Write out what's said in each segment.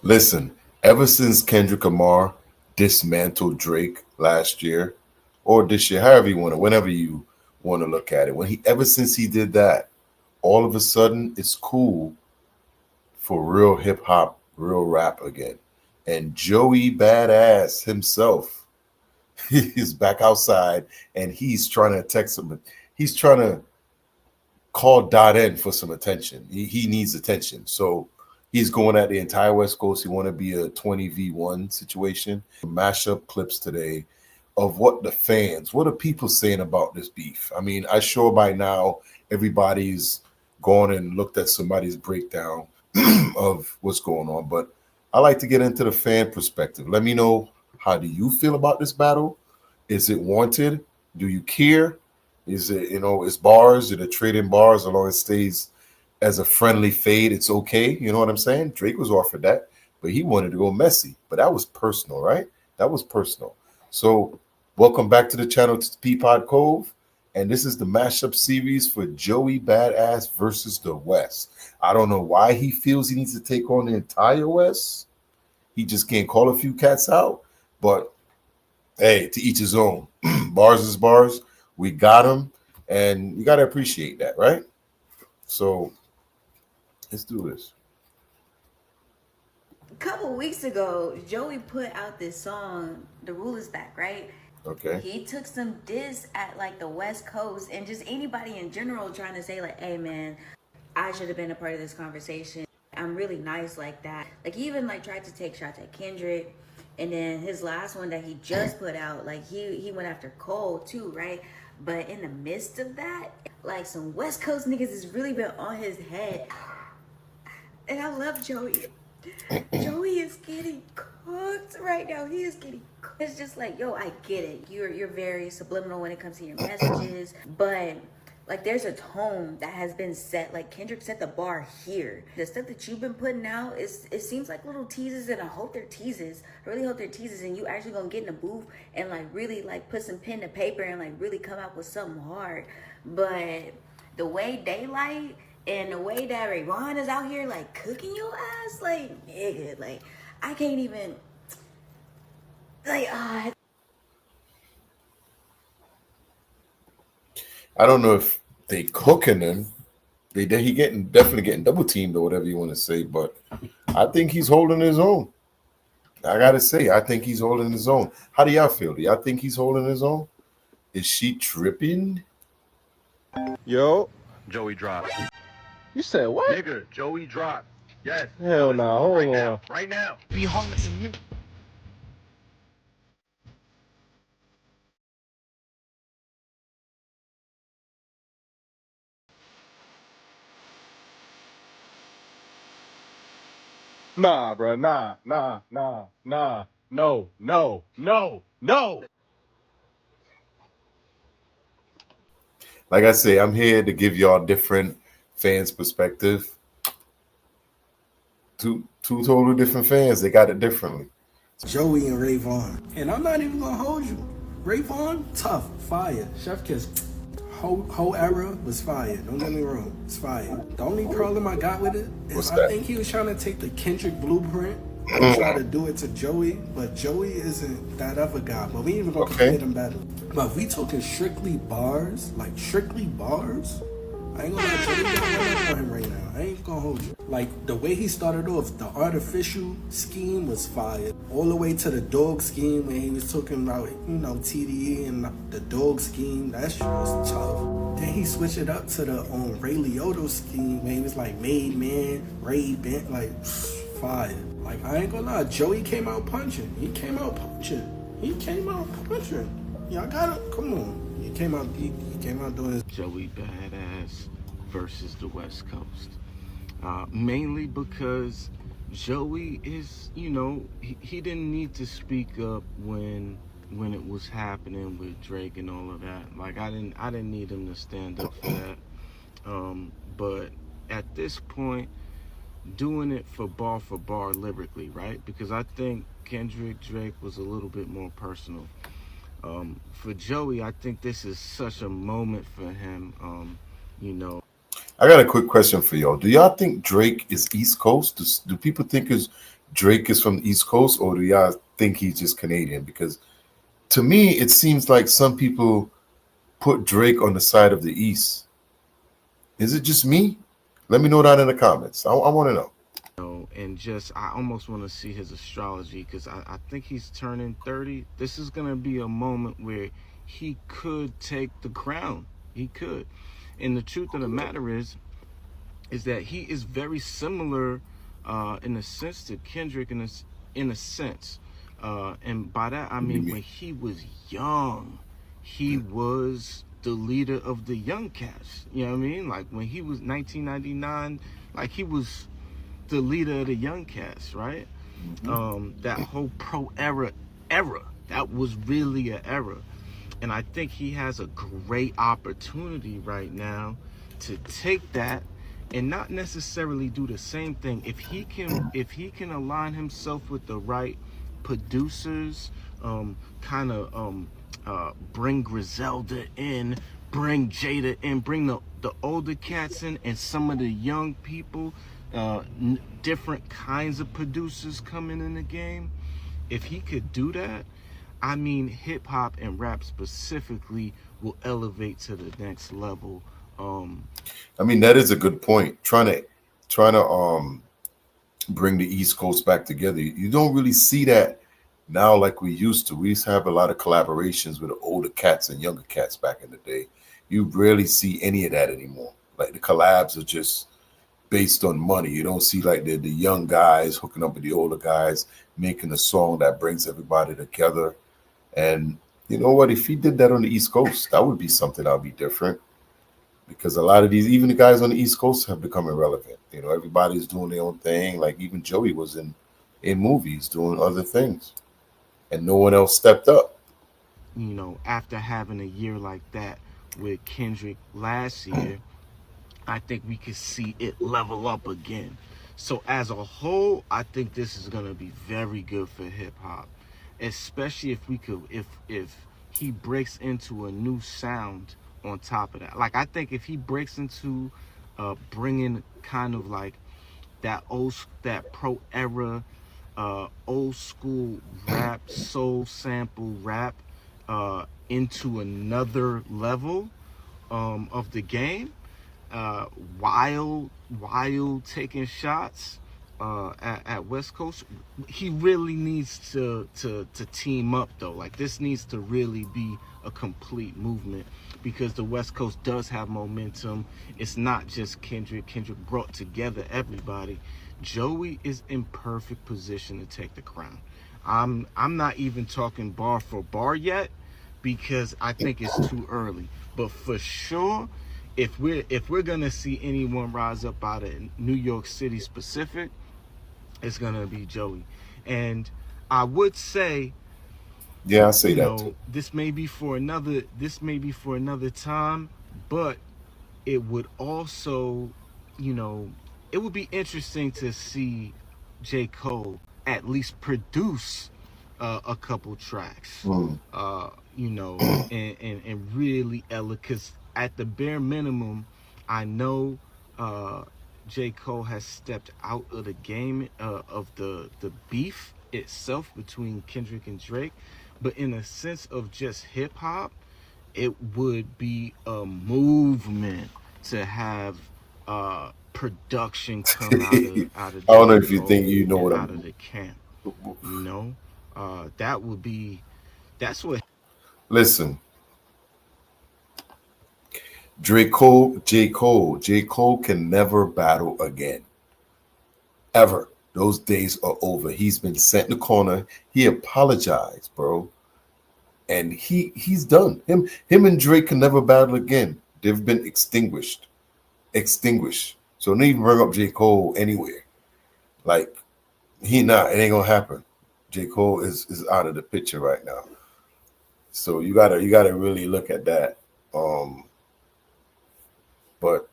Listen, ever since Kendrick Lamar dismantled Drake last year or this year, however you want to, whenever you want to look at it, ever since he did that, all of a sudden it's cool for real hip hop, real rap again. And Joey Badass himself is back outside and he's trying to text him. He's trying to call Dot N for some attention. He needs attention. So he's going at the entire West Coast. He want to be a 20v1 situation. Mashup clips today of what are people saying about this beef? I mean, I'm sure by now everybody's gone and looked at somebody's breakdown of what's going on, but I like to get into the fan perspective. Let me know, how do you feel about this battle? Is it wanted? Do you care? Is it, is bars, are they trading bars as long as it stays as a friendly fade? It's okay. You know what I'm saying? Drake was offered that, but he wanted to go messy. But that was personal, right? That was personal. So welcome back to the channel, to PeePodCove. And this is the mashup series for Joey Badass versus the West. I don't know why he feels he needs to take on the entire West. He just can't call a few cats out. But hey, to each his own. Bars is bars. We got him. And you got to appreciate that, right? So let's do this. A couple weeks ago, Joey put out this song, The Rule Is Back, right? Okay. He took some diss at like the West Coast and just anybody in general trying to say like, hey man, I should have been a part of this conversation. I'm really nice like that. Like he even like tried to take shots at Kendrick. And then his last one that he just put out, like he went after Cole too, right? But in the midst of that, like some West Coast niggas has really been on his head. And I love Joey. Joey is getting cooked right now. He is getting cooked. It's just like, yo, I get it. You're very subliminal when it comes to your messages, but like there's a tone that has been set. Like Kendrick set the bar here. The stuff that you've been putting out it seems like little teases, and I hope they're teases. I really hope they're teases, and you actually gonna get in the booth and like really like put some pen to paper and like really come out with something hard. But the way Daylight and the way that Ravon is out here like cooking your ass, like nigga, like I can't even like I don't know if they cooking him. He definitely getting double teamed or whatever you want to say, but I think he's holding his own. I gotta say, I think he's holding his own. How do y'all feel? Do y'all think he's holding his own? Is she tripping? Yo, Joey dropped. you said what? Nigga, Joey dropped. Yes. Hell no, hold right on. now. Right now. Be honest. Nah, bro, nah, no. Like I say, I'm here to give y'all different fans' perspective. Two totally different fans. They got it differently. Joey and Ravon. And I'm not even gonna hold you. Ravon, tough, fire. Chef Kiss, whole era was fire. Don't get me wrong, it's fire. The only problem I got with it is I think he was trying to take the Kendrick blueprint and try to do it to Joey, but Joey isn't that other guy. But we ain't even gonna compare them better. But if we talking strictly bars, like strictly bars, I ain't gonna lie, Joey got one up on him right now. I ain't gonna hold you. Like the way he started off, the artificial scheme was fire. All the way to the dog scheme when he was talking about, TDE and the dog scheme. That shit was tough. Then he switched it up to the Ray Liotta scheme when he was like made man, Ray Bent, like fire. Like I ain't gonna lie, Joey came out punching. He came out punching. Y'all gotta come on. He came out doing his Joey Badass versus the West Coast. Mainly because Joey is, he didn't need to speak up when it was happening with Drake and all of that. Like I didn't need him to stand up for that. But at this point, doing it for bar lyrically, right? Because I think Kendrick Drake was a little bit more personal. For Joey, I think this is such a moment for him. I got a quick question for y'all. Do y'all think Drake is East Coast? Do people think Drake is from the East Coast, or do y'all think he's just Canadian? Because to me, it seems like some people put Drake on the side of the East. Is it just me? Let me know that in the comments. I want to know. And just I almost want to see his astrology because I think he's turning 30. This is gonna be a moment where he could take the crown. He could. And the truth of the matter is that he is very similar in a sense to Kendrick in a sense. And by that I mean when he was young, he was the leader of the young cats. You know what I mean? Like when he was 1999, like he was the leader of the young cats, right? That whole pro era, that was really an era. And I think he has a great opportunity right now to take that and not necessarily do the same thing. If he can align himself with the right producers, bring Griselda in, bring Jada in, bring the older cats in, and some of the young people, different kinds of producers coming in the game. If he could do that, I mean, hip hop and rap specifically will elevate to the next level. I mean, that is a good point. Trying to bring the East Coast back together. You don't really see that now like we used to. We used to have a lot of collaborations with the older cats and younger cats back in the day. You rarely see any of that anymore. Like the collabs are just based on money. You don't see like the young guys hooking up with the older guys, making a song that brings everybody together. And you know what? If he did that on the East Coast, that would be something that would be different. Because a lot of these, even the guys on the East Coast have become irrelevant. You know, everybody's doing their own thing. Like even Joey was in movies doing other things, and no one else stepped up. You know, after having a year like that with Kendrick last year, I think we could see it level up again. So as a whole, I think this is gonna be very good for hip hop, especially if he breaks into a new sound on top of that. Like I think if he breaks into bringing kind of like that pro era old school rap, soul sample rap into another level of the game, while taking shots at West Coast. He really needs to team up though. Like this needs to really be a complete movement because the West Coast does have momentum. It's not just Kendrick. Kendrick brought together everybody. Joey is in perfect position to take the crown. I'm not even talking bar for bar yet because I think it's too early. But for sure, if we're gonna see anyone rise up out of New York City specific, it's gonna be Joey. And I would say, Yeah, I say that too. this may be for another time, but it would also, it would be interesting to see J. Cole at least produce a couple tracks, Mm. and really because at the bare minimum, I know J. Cole has stepped out of the game of the beef itself between Kendrick and Drake, but in a sense of just hip hop, it would be a movement to have production come out of I don't know J. if you think you know Cole what and out I'm. of the camp. That would be that's what. Listen, J. Cole can never battle again. Ever. Those days are over. He's been sent in the corner. He apologized, bro. And he's done. Him and Drake can never battle again. They've been extinguished. Extinguished. So don't even bring up J. Cole anywhere. Like it ain't gonna happen. J. Cole is out of the picture right now. So you gotta really look at that. But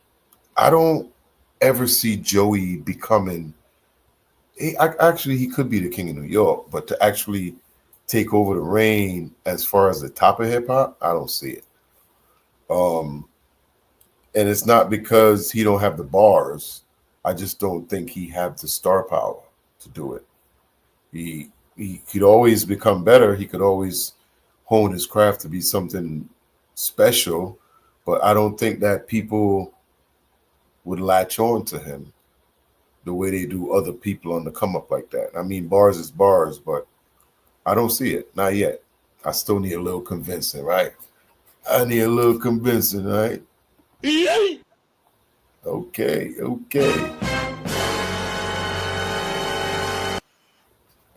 I don't ever see Joey becoming. He could be the king of New York, but to actually take over the reign as far as the top of hip hop, I don't see it. And it's not because he don't have the bars. I just don't think he have the star power to do it. He could always become better. He could always hone his craft to be something special, but I don't think that people would latch on to him the way they do other people on the come up like that. I mean, bars is bars, but I don't see it. Not yet. I still need a little convincing, right? I need a little convincing, right? Okay.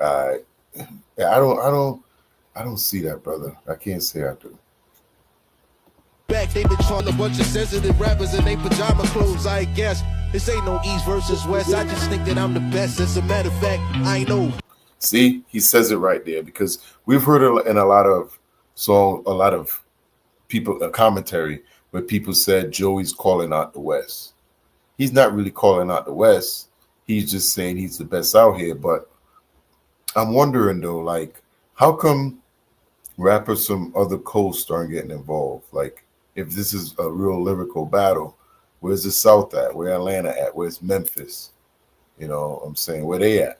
All right. Yeah, I don't see that, brother. I can't say I do. Back, they been trying a bunch of sensitive rappers in they pajama clothes, I guess. This ain't no East versus West. I just think that I'm the best. As a matter of fact, I know. See, he says it right there, because we've heard it in a lot of people, a commentary where people said Joey's calling out the West. He's not really calling out the West. He's just saying he's the best out here. But I'm wondering though, like, how come rappers from other coasts aren't getting involved? Like, if this is a real lyrical battle, where's the South at? Where Atlanta at? Where's Memphis? You know what I'm saying? Where they at?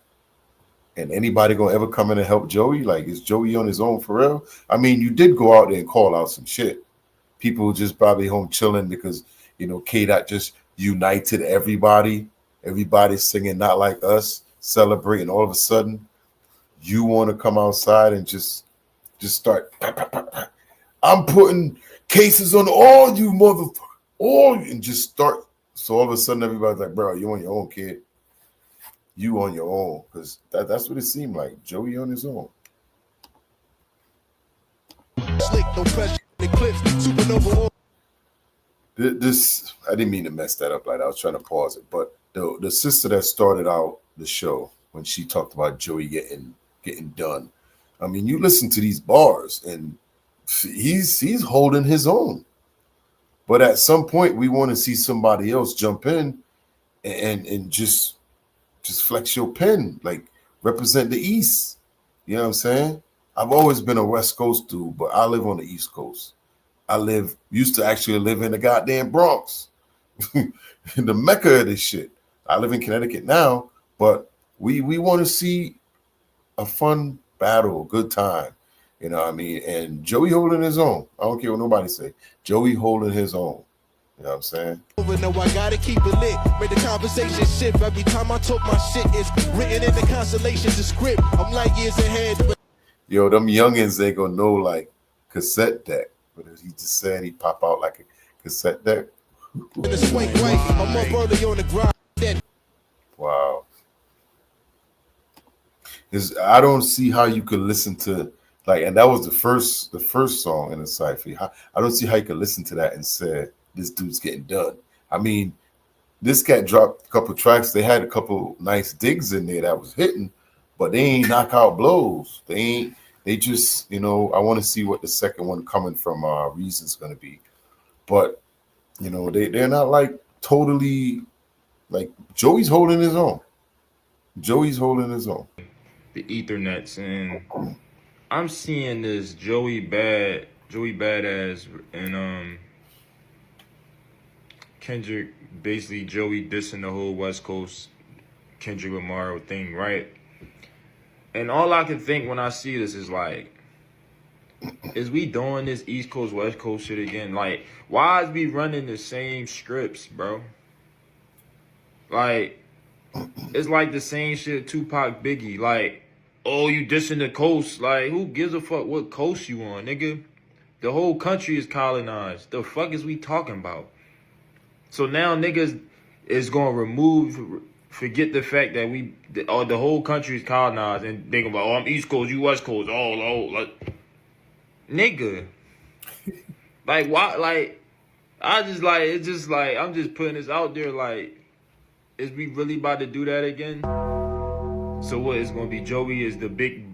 And anybody gonna ever come in and help Joey? Like, is Joey on his own for real? I mean, you did go out there and call out some shit. People just probably home chilling because, you know, K-Dot just united everybody. Everybody's singing Not Like Us, celebrating. All of a sudden, you want to come outside and just start. I'm putting cases on all you motherfuckers. And just start. So all of a sudden, everybody's like, bro, you on your own, kid. You on your own. Because that's what it seemed like. Joey on his own. Slick, no pressure, eclipse, supernova. This, I didn't mean to mess that up. Like, I was trying to pause it. But the sister that started out the show, when she talked about Joey getting done, I mean, you listen to these bars and he's holding his own. But at some point, we want to see somebody else jump in and just flex your pen, like represent the East. You know what I'm saying? I've always been a West Coast dude, but I live on the East Coast. Used to actually live in the goddamn Bronx, in the Mecca of this shit. I live in Connecticut now, but we want to see a fun battle, a good time. You know what I mean? And Joey holding his own. I don't care what nobody say. Joey holding his own. You know what I'm saying? No, I gotta keep it lit. Make the conversation shift. Every time I talk my shit, it's written in the constellations of script. I'm like years ahead. But yo, them youngins ain't gonna know like cassette deck. But he just said he pop out like a cassette deck. in the swing right, I'm up early on the grind. Wow. I don't see how you could listen to like, and that was the first song in the cypher. I don't see how you could listen to that and say this dude's getting done. I mean, this cat dropped a couple tracks. They had a couple nice digs in there that was hitting, but they ain't knockout blows. They just, you know, I want to see what the second one coming from Reason's gonna be. But you know, they're not like totally like Joey's holding his own. Joey's holding his own. The Ethernets, and I'm seeing this Joey Badass and Kendrick, basically Joey dissing the whole West Coast Kendrick Lamar thing, right? And all I can think when I see this is like, is we doing this East Coast West Coast shit again? Like, why is we running the same scripts, bro? Like, it's like the same shit Tupac Biggie. Like, oh, you dissing the coast. Like, who gives a fuck what coast you on, nigga? The whole country is colonized. The fuck is we talking about? So now niggas is gonna forget the fact that the whole country is colonized, and they gonna be like, oh, I'm East Coast, you West Coast. Oh, like, nigga. Like, why? Like, it's just like, I'm just putting this out there, like, is we really about to do that again? So what is gonna be? Joey is the big,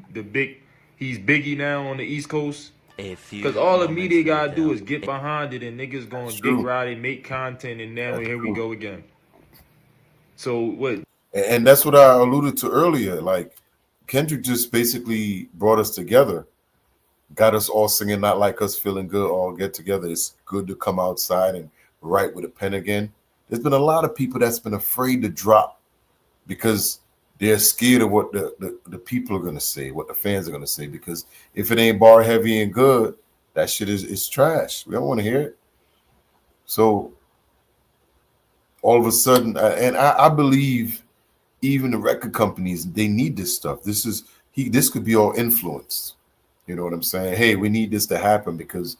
he's Biggie now on the East Coast. Because all the media gotta do is get behind it, and niggas gonna dick ride and make content, and now here we go again. So what? And that's what I alluded to earlier. Like, Kendrick just basically brought us together, got us all singing Not Like Us, feeling good, all get together. It's good to come outside and write with a pen again. There's been a lot of people that's been afraid to drop because they're scared of what the people are gonna say, what the fans are gonna say, because if it ain't bar heavy and good, that shit is trash. We don't want to hear it. So all of a sudden, and I believe even the record companies, they need this stuff. This could be all influenced. You know what I'm saying? Hey, we need this to happen because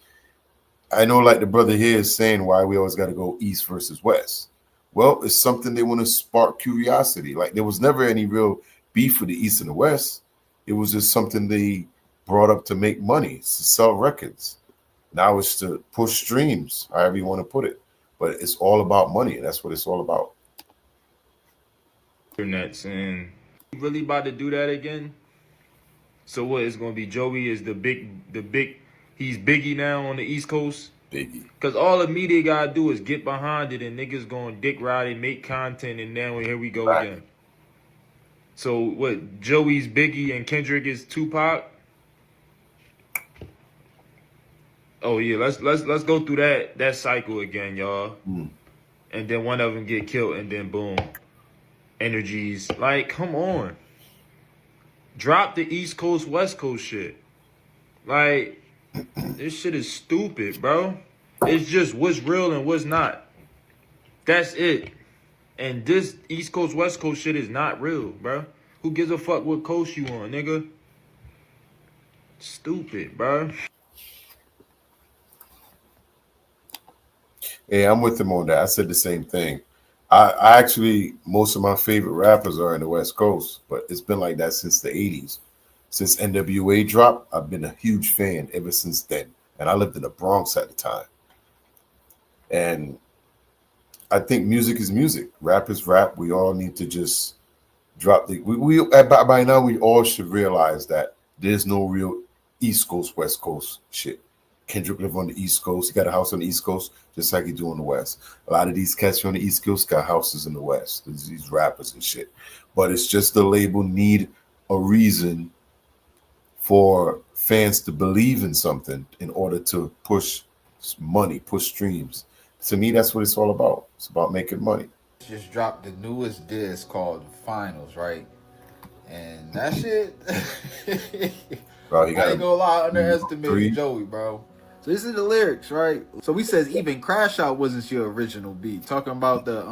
I know, like the brother here is saying, why we always got to go East versus West. Well, it's something they want to spark curiosity. Like there was never any real beef with the East and the West. It was just something they brought up to make money, to sell records. Now it's to push streams, however you want to put it. But it's all about money, and that's what it's all about. Internets, and you really about to do that again? So what is gonna be? Joey is the big. He's Biggie now on the East Coast. Biggie. Cause all the media gotta do is get behind it, and niggas going dick ride and make content, and now here we go again. So what? Joey's Biggie and Kendrick is Tupac. Oh yeah, let's go through that cycle again, y'all. And then one of them get killed, and then boom, energies. Like, come on, drop the East Coast West Coast shit. Like, this shit is stupid, bro. It's just what's real and what's not. That's it. And this East Coast West Coast shit is not real, bro. Who gives a fuck what coast you on, nigga? Stupid, bro. Yeah, I'm with him on that. I said the same thing. I actually, most of my favorite rappers are in the West Coast, but it's been like that since the 80s. Since NWA dropped, I've been a huge fan ever since then. And I lived in the Bronx at the time. And I think music is music. Rap is rap. We all need to just drop the... by now, we all should realize that there's no real East Coast, West Coast shit. Kendrick live on the East Coast. He got a house on the East Coast, just like he do on the West. A lot of these cats on the East Coast got houses in the West. These rappers and shit. But it's just the label need a reason for fans to believe in something in order to push money, push streams. To me, that's what it's all about. It's about making money. Just dropped the newest disc called Finals, right? And that shit, Bro, I ain't gonna lie, I underestimated Joey, bro. So this is the lyrics, right? So he says even Crash Out wasn't your original beat. Talking about the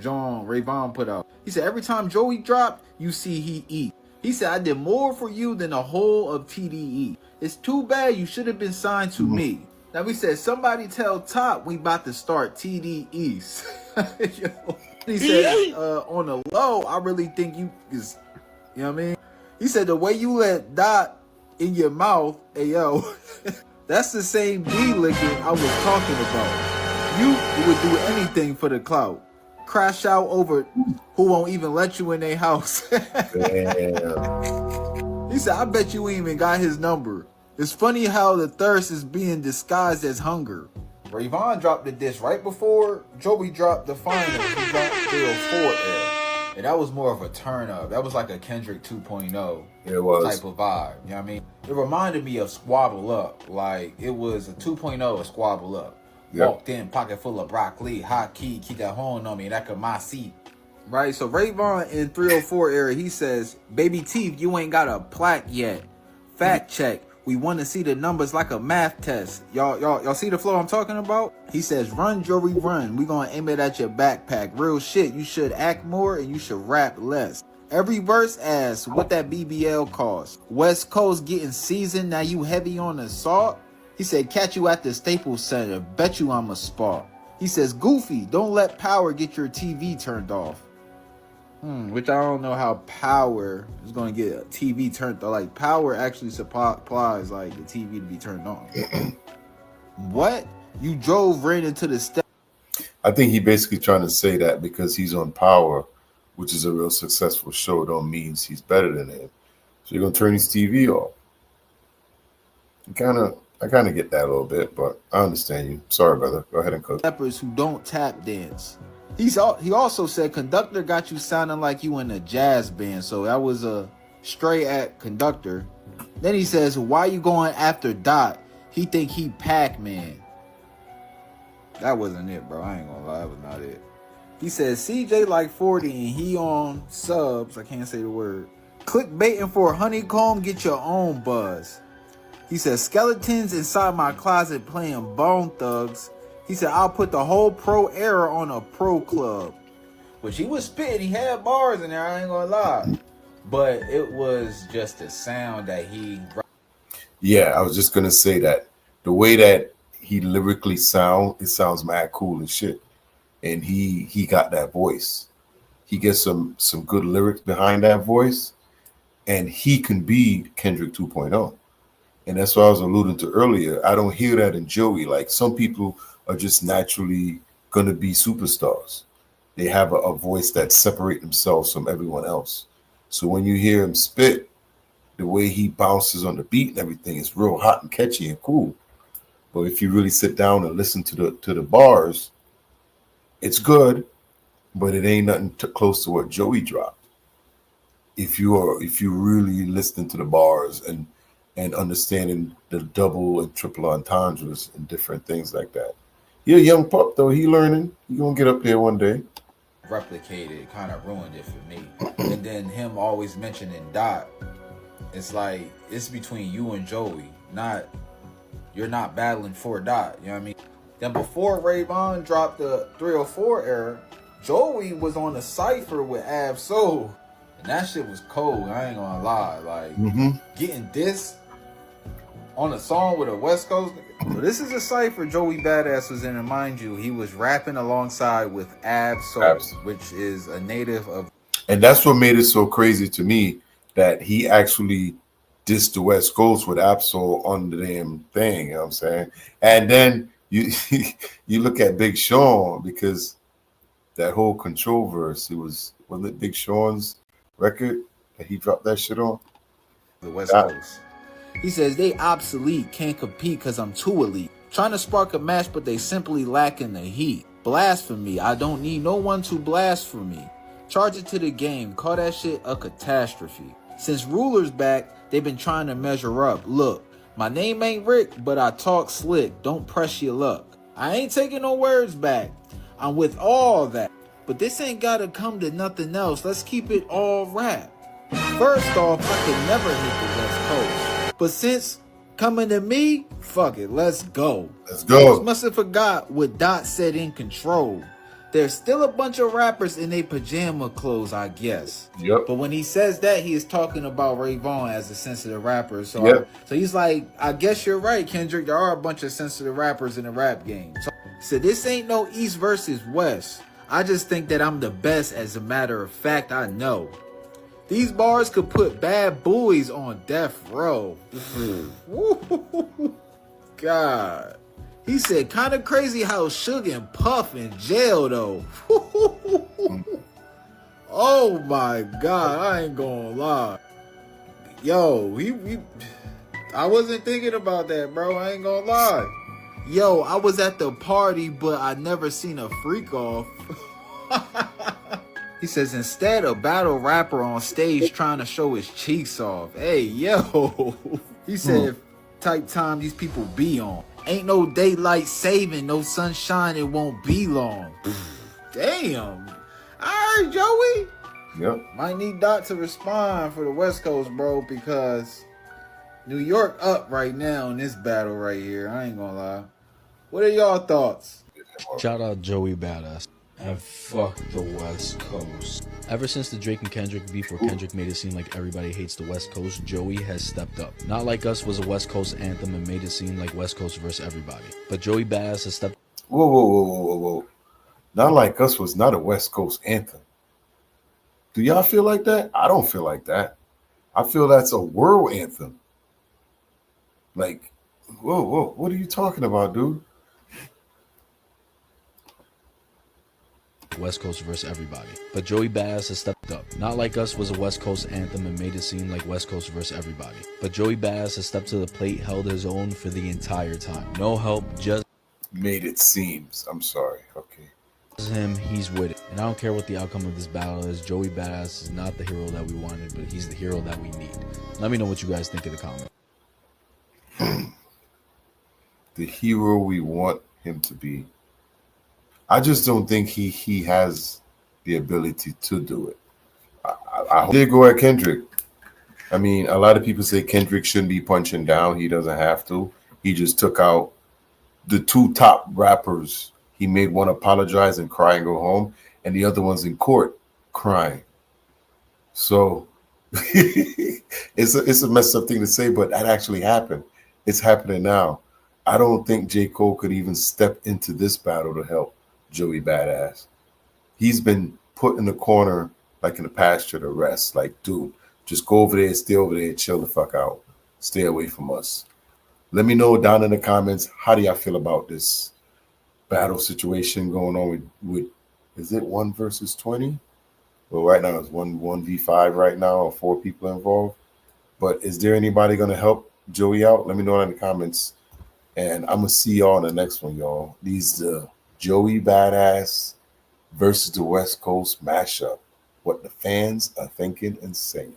John Rayvon put out. He said every time Joey dropped, you see he eat. He said I did more for you than the whole of TDE. It's too bad you should have been signed to me. Now we said somebody tell Top we about to start TD East. He said on the low, I really think you is, you know what I mean? He said the way you let Dot in your mouth, ayo. That's the same D licking I was talking about. You would do anything for the clout. Crash out over who won't even let you in their house. Damn. He said, I bet you ain't even got his number. It's funny how the thirst is being disguised as hunger. Rayvon dropped the disc right before Joey dropped the final. He dropped 304 era. And that was more of a turn up. That was like a Kendrick 2.0 It was. type of vibe. You know what I mean? It reminded me of Squabble Up. Like, it was a 2.0 of Squabble Up. Yep. Walked in, pocket full of broccoli, hot key, keep that horn on me, that could my seat. Right, so Rayvon in 304 era, he says, baby teeth, you ain't got a plaque yet. Fact check. We want to see the numbers like a math test. Y'all see the flow I'm talking about? He says, run, Joey, run. We gonna aim it at your backpack. Real shit. You should act more and you should rap less. Every verse asks what that BBL costs. West Coast getting seasoned. Now you heavy on the salt. He said, catch you at the Staples Center. Bet you I'm a spar. He says, Goofy, don't let Power get your TV turned off. Which I don't know how Power is going to get a TV turned off. Like, Power actually supplies, like, the TV to be turned on. What? You drove right into the step. I think he basically trying to say that because he's on Power, which is a real successful show, don't means he's better than him. So you're going to turn his TV off. I kind of get that a little bit, but I understand you. Sorry, brother. Go ahead and cook. Steppers who don't tap dance. He also said Conductor got you sounding like you in a jazz band, so that was a stray at Conductor. Then he says, why you going after Dot? He think he Pac-Man. That wasn't it, bro. I ain't gonna lie, that was not it. He says CJ like 40 and he on subs. I can't say the word. Clickbaiting for a honeycomb, get your own buzz. He says skeletons inside my closet playing Bone Thugs. He said I'll put the whole pro era on a pro club. Which he was spitting, he had bars in there, I ain't gonna lie. But it was just the sound that he... Yeah, I was just gonna say that the way that he lyrically it sounds mad cool and shit. And he got that voice. He gets some good lyrics behind that voice, and he can be Kendrick 2.0. And that's what I was alluding to earlier. I don't hear that in Joey. Like, some people are just naturally gonna be superstars. They have a voice that separate themselves from everyone else. So when you hear him spit, the way he bounces on the beat and everything is real hot and catchy and cool. But if you really sit down and listen to the bars, it's good, but it ain't nothing close to what Joey dropped. If you really listen to the bars and understanding the double and triple entendres and different things like that. You're a young pup though. He learning. He gonna get up there one day. Replicated, kind of ruined it for me. And then him always mentioning Dot. It's like, it's between you and Joey. You're not battling for Dot. You know what I mean? Then before Rayvon dropped the 304 era, Joey was on a cypher with Ab Soul. And that shit was cold. I ain't gonna lie. Like, getting this on a song with a West Coast nigga. So this is a cypher Joey Badass was in, and mind you, he was rapping alongside with Ab Soul, which is a native of... And that's what made it so crazy to me, that he actually dissed the West Coast with Ab Soul on the damn thing, you know what I'm saying? And then you look at Big Sean, because that whole Control verse, wasn't it Big Sean's record that he dropped that shit on? The West Coast. He says they obsolete, can't compete because I'm too elite. Trying to spark a match, but they simply lacking the heat. Blasphemy, I don't need no one to blaspheme. Charge it to the game, call that shit a catastrophe. Since Ruler's back, they've been trying to measure up. Look, my name ain't Rick, but I talk slick. Don't press your luck. I ain't taking no words back. I'm with all that. But this ain't gotta come to nothing else. Let's keep it all rap. First off, I could never hit the West Coast. But since coming to me, fuck it, let's go. Let's go. Must have forgot what Dot said in Control. There's still a bunch of rappers in their pajama clothes, I guess. Yep. But when he says that, he is talking about Rayvon as a sensitive rapper. So, so he's like, I guess you're right, Kendrick. There are a bunch of sensitive rappers in the rap game. So this ain't no East versus West. I just think that I'm the best. As a matter of fact, I know. These bars could put bad boys on death row. God. He said, kind of crazy how Suge and Puff in jail, though. Oh, my God. I ain't gonna lie. Yo, I wasn't thinking about that, bro. I ain't gonna lie. Yo, I was at the party, but I never seen a freak off. He says, instead, a battle rapper on stage trying to show his cheeks off. Hey, yo. He said, type time these people be on. Ain't no daylight saving, no sunshine, it won't be long. Damn. All right, Joey. Yep. Might need Dot to respond for the West Coast, bro, because New York up right now in this battle right here. I ain't gonna lie. What are y'all thoughts? Shout out Joey Bada. And fuck the West Coast. Ever since the Drake and Kendrick beef, where Kendrick made it seem like everybody hates the West Coast, Joey has stepped up. Not Like Us was a West Coast anthem and made it seem like West Coast versus everybody. But Joey Badass has stepped. Whoa. Not Like Us was not a West Coast anthem. Do y'all feel like that? I don't feel like that. I feel that's a world anthem. Like, whoa, what are you talking about, dude? West Coast versus everybody. But Joey Badass has stepped up. Not Like Us was a West Coast anthem and made it seem like West Coast versus everybody. But Joey Badass has stepped to the plate, held his own for the entire time. No help, just made it seems. I'm sorry. Okay. Him, he's with it. And I don't care what the outcome of this battle is. Joey Badass is not the hero that we wanted, but he's the hero that we need. Let me know what you guys think in the comments. The hero we want him to be. I just don't think he has the ability to do it. I did go at Kendrick. I mean, a lot of people say Kendrick shouldn't be punching down. He doesn't have to. He just took out the two top rappers. He made one apologize and cry and go home, and the other one's in court crying. So it's a messed up thing to say, but that actually happened. It's happening now. I don't think J. Cole could even step into this battle to help Joey Badass. He's been put in the corner, like in the pasture to rest. Like, dude, just go over there, stay over there, chill the fuck out. Stay away from us. Let me know down in the comments, how do y'all feel about this battle situation going on with is it 1 versus 20? Well, right now it's 1v5 right now, or 4 people involved. But is there anybody going to help Joey out? Let me know in the comments. And I'm going to see y'all in the next one, y'all. These Joey Badass versus the West Coast mashup. What the fans are thinking and saying.